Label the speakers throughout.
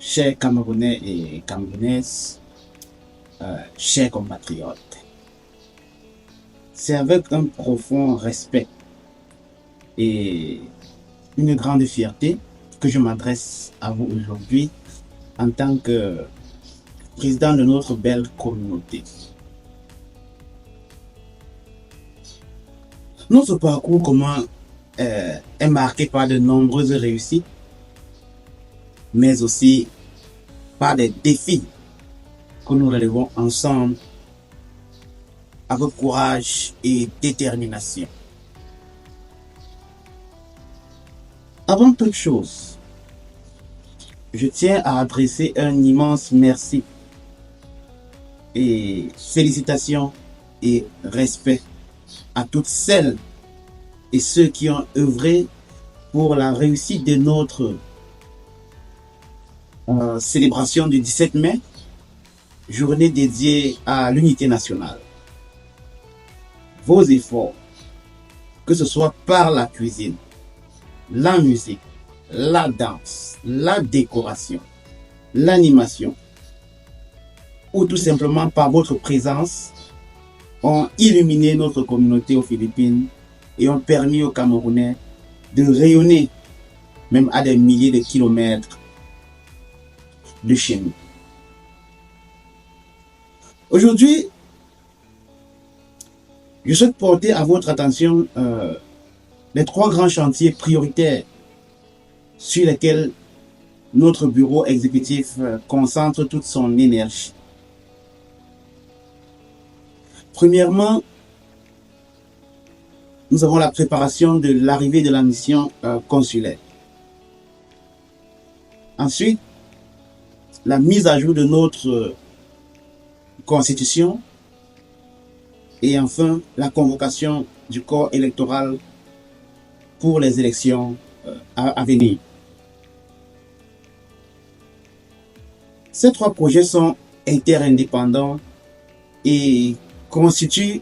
Speaker 1: chers Camerounais et Camerounaises, chers compatriotes, c'est avec un profond respect et une grande fierté que je m'adresse à vous aujourd'hui en tant que président de notre belle communauté. Notre parcours commun est marqué par de nombreuses réussites, mais aussi par des défis que nous relevons ensemble avec courage et détermination. Avant toute chose, je tiens à adresser un immense merci et félicitations et respect à toutes celles et ceux qui ont œuvré pour la réussite de notre célébration du 17 mai, journée dédiée à l'unité nationale. Vos efforts, que ce soit par la cuisine, la musique, la danse, la décoration, l'animation, ou tout simplement par votre présence, ont illuminé notre communauté aux Philippines et ont permis aux Camerounais de rayonner même à des milliers de kilomètres de chez nous. Aujourd'hui, je souhaite porter à votre attention les 3 grands chantiers prioritaires sur lesquels notre bureau exécutif concentre toute son énergie. Premièrement, nous avons la préparation de l'arrivée de la mission consulaire. Ensuite, la mise à jour de notre constitution. Et enfin, la convocation du corps électoral pour les élections à venir. Ces 3 projets sont interindépendants et constituent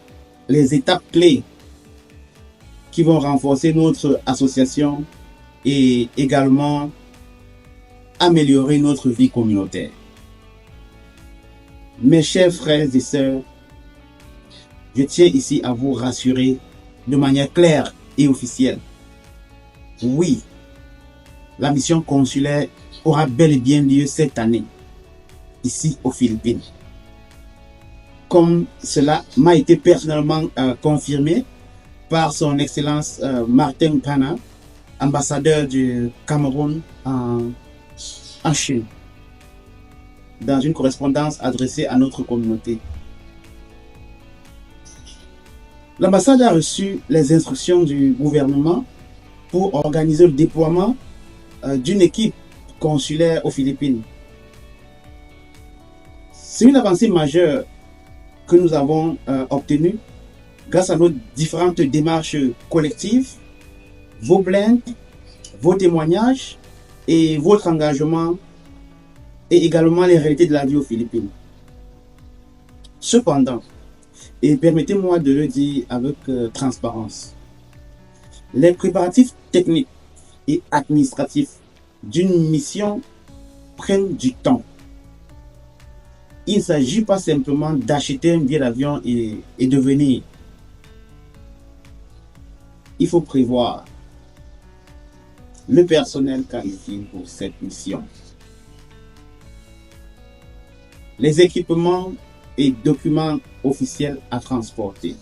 Speaker 1: les étapes clés qui vont renforcer notre association et également améliorer notre vie communautaire. Mes chers frères et sœurs, je tiens ici à vous rassurer de manière claire et officielle. Oui, la mission consulaire aura bel et bien lieu cette année, ici aux Philippines. Comme cela m'a été personnellement confirmé par son Excellence Martin Pana, ambassadeur du Cameroun en Chine, dans une correspondance adressée à notre communauté. L'ambassade a reçu les instructions du gouvernement pour organiser le déploiement d'une équipe consulaire aux Philippines. C'est une avancée majeure que nous avons obtenue grâce à nos différentes démarches collectives, vos plaintes, vos témoignages et votre engagement et également les réalités de la vie aux Philippines. Cependant, et permettez-moi de le dire avec transparence, les préparatifs techniques et administratifs d'une mission prennent du temps. Il ne s'agit pas simplement d'acheter un billet d'avion et de venir. Il faut prévoir le personnel qualifié pour cette mission, les équipements et documents officiels à transporter,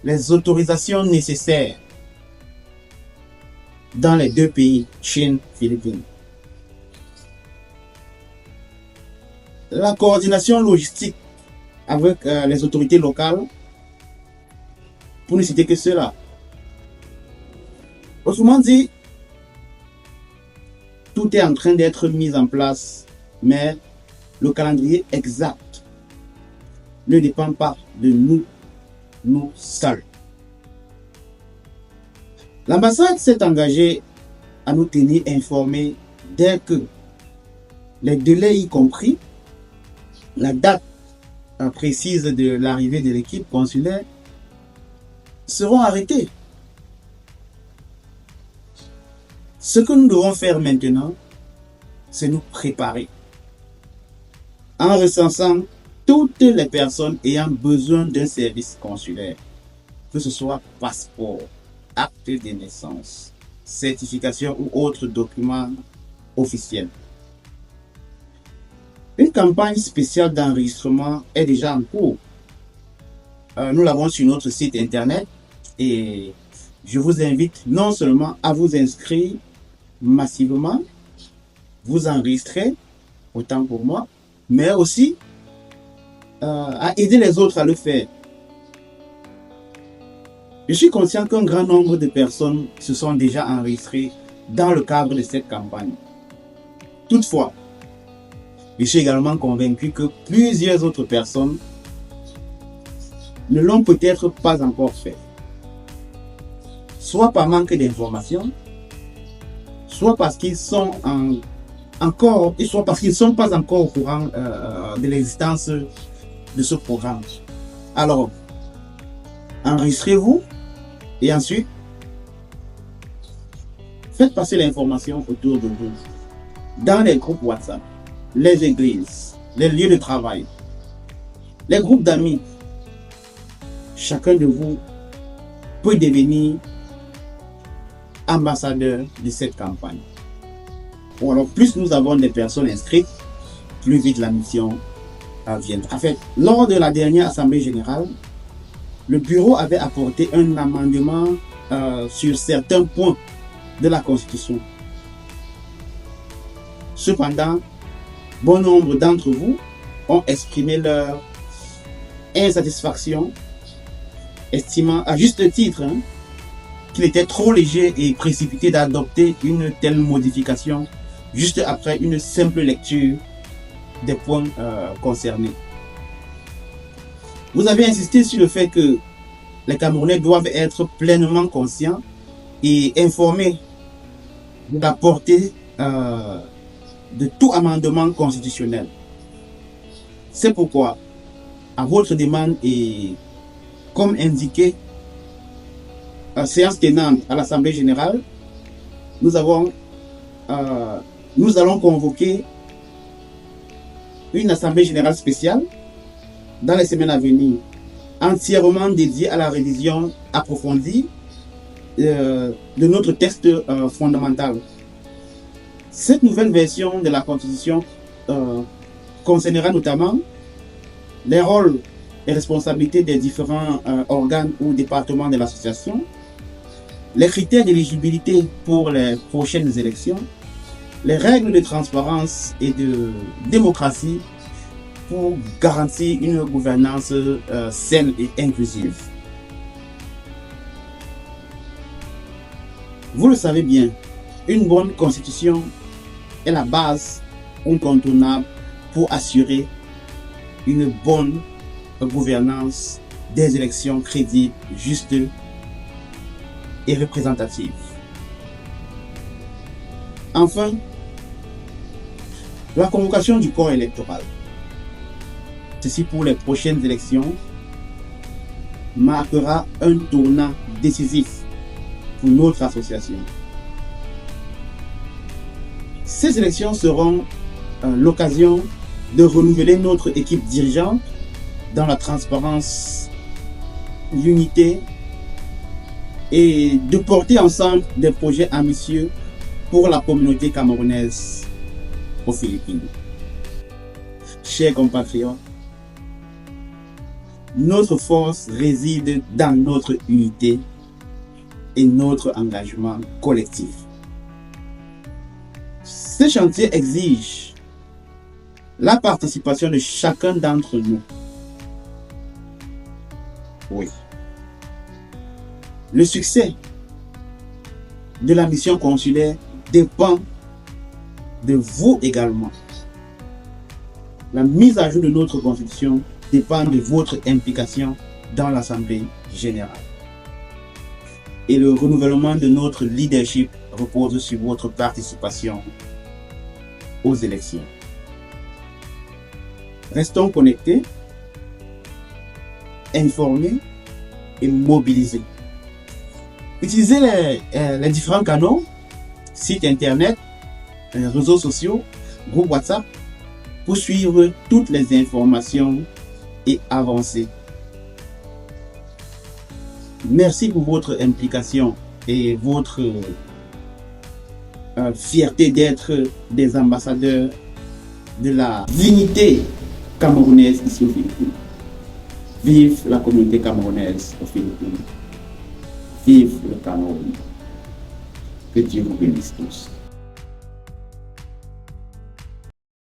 Speaker 1: les autorisations nécessaires dans les 2 pays, Chine, Philippines, la coordination logistique avec les autorités locales, pour ne citer que cela. Autrement dit, tout est en train d'être mis en place, mais le calendrier exact ne dépend pas de nous seuls. L'ambassade s'est engagée à nous tenir informés dès que les délais, y compris la date précise de l'arrivée de l'équipe consulaire, seront arrêtés. Ce que nous devons faire maintenant, c'est nous préparer en recensant toutes les personnes ayant besoin d'un service consulaire, que ce soit passeport, acte de naissance, certification ou autres documents officiels. Une campagne spéciale d'enregistrement est déjà en cours. Nous l'avons sur notre site internet et je vous invite non seulement à vous inscrire massivement, vous enregistrer, autant pour moi, mais aussi à aider les autres à le faire. Je suis conscient qu'un grand nombre de personnes se sont déjà enregistrées dans le cadre de cette campagne. Toutefois, je suis également convaincu que plusieurs autres personnes ne l'ont peut-être pas encore fait. Soit par manque d'informations, soit parce qu'ils sont soit parce qu'ils ne sont pas encore au courant de l'existence de ce programme. Alors, enregistrez-vous et ensuite, faites passer l'information autour de vous, dans les groupes WhatsApp, les églises, les lieux de travail, les groupes d'amis. Chacun de vous peut devenir ambassadeur de cette campagne. Ou alors, plus nous avons des personnes inscrites, plus vite la mission viendra. En fait, lors de la dernière Assemblée générale, le bureau avait apporté un amendement sur certains points de la Constitution. Cependant, bon nombre d'entre vous ont exprimé leur insatisfaction, estimant à juste titre qu'il était trop léger et précipité d'adopter une telle modification juste après une simple lecture des points concernés. Vous avez insisté sur le fait que les Camerounais doivent être pleinement conscients et informés de la portée de tout amendement constitutionnel. C'est pourquoi, à votre demande et comme indiqué, séance tenante à l'Assemblée générale, nous allons convoquer une Assemblée générale spéciale dans les semaines à venir, entièrement dédiée à la révision approfondie de notre texte fondamental. Cette nouvelle version de la Constitution concernera notamment les rôles et responsabilités des différents organes ou départements de l'association, les critères d'éligibilité pour les prochaines élections, les règles de transparence et de démocratie pour garantir une gouvernance saine et inclusive. Vous le savez bien, une bonne constitution est la base incontournable pour assurer une bonne gouvernance des élections crédibles, justes et représentatives. Enfin, la convocation du corps électoral, ceci pour les prochaines élections, marquera un tournant décisif pour notre association. Ces élections seront l'occasion de renouveler notre équipe dirigeante dans la transparence, l'unité et de porter ensemble des projets ambitieux pour la communauté camerounaise aux Philippines. Chers compatriotes, notre force réside dans notre unité et notre engagement collectif. Ce chantier exige la participation de chacun d'entre nous. Oui. Le succès de la mission consulaire dépend de vous également. La mise à jour de notre constitution dépend de votre implication dans l'Assemblée générale. Et le renouvellement de notre leadership repose sur votre participation aux élections. Restons connectés, informés et mobilisés. Utilisez les différents canaux, sites internet, réseaux sociaux, groupe WhatsApp pour suivre toutes les informations et avancer. Merci pour votre implication et votre fierté d'être des ambassadeurs de la dignité camerounaise ici aux Philippines. Vive la communauté camerounaise aux Philippines. Vive le Cameroun. Que Dieu vous bénisse tous.